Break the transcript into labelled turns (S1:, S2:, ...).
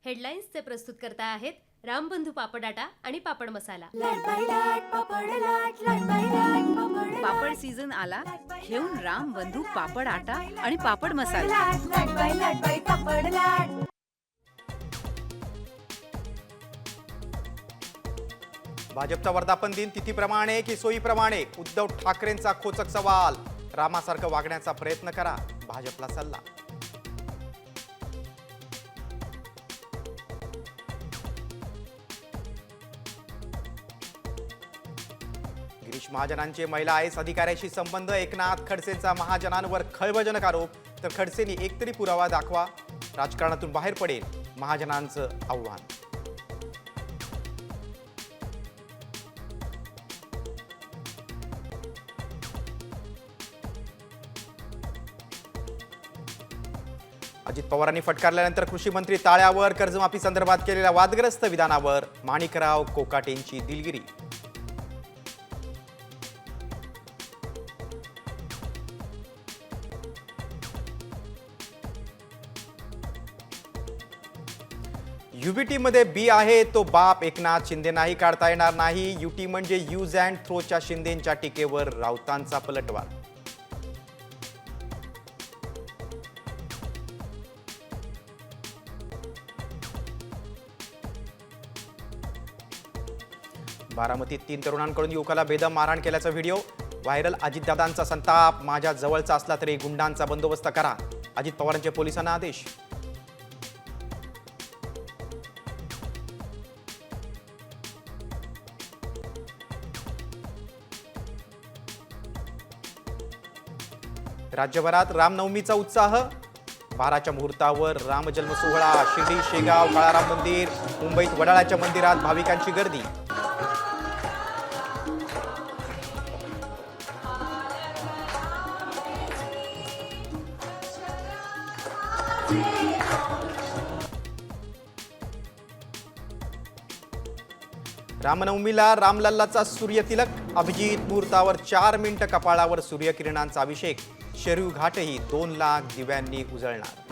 S1: हेडलाईन्सचे प्रस्तुतकर्ता आहेत रामबंधू पापड आटा आणि पापड मसाला।
S2: पापड सीझन आला, घेऊन रामबंधू पापड आटा आणि पापड मसाला।
S3: भाजपचा वर्धापन दिन तिथीप्रमाणे की सोयीप्रमाणे? उद्धव ठाकरेंचा खोचक सवाल। रामासारखं वागण्याचा प्रयत्न करा, भाजपला सल्ला। गिरीश महाजनांचे महिला आयएस अधिकाऱ्याशी संबंध, एकनाथ खडसेंचा महाजनांवर खळबळजनक आरोप, तर खडसेंनी एकतरी पुरावा दाखवा, राजकारणातून बाहेर पडेल महाजनांचं आव्हान। अजित पवारांनी फटकारल्यानंतर कृषी मंत्री ताळ्यावर, कर्जमाफी संदर्भात केलेल्या वादग्रस्त विधानावर माणिकराव कोकाटेंची दिलगिरी। युबीटी मध्ये बी आहे तो बाप, एकनाथ शिंदे नाही काढता येणार नाही। युटी म्हणजे यूज अँड थ्रोच्या शिंदेंच्या टीकेवर राऊतांचा पलटवार। बारामतीत 3 तरुणांकडून युवकाला बेदम मारहाण केल्याचा व्हिडिओ व्हायरल। अजितदादांचा संताप, माझ्या जवळचा असला तरी गुंडांचा बंदोबस्त करा, अजित पवारांचे पोलिसांना आदेश। राज्यभरात रामनवमीचा उत्साह, 12च्या मुहूर्तावर रामजन्म सोहळा। शिर्डी, शेगाव, काळाराम मंदिर, मुंबईत वडाळ्याच्या मंदिरात भाविकांची गर्दी। रामनवमीला रामलल्लाचा सूर्यतिलक, अभिजित मुहूर्तावर 4 मिनिटं कपाळावर सूर्यकिरणांचा अभिषेक। शरयू घाटही 2 लाख दिव्यांनी उजळणार।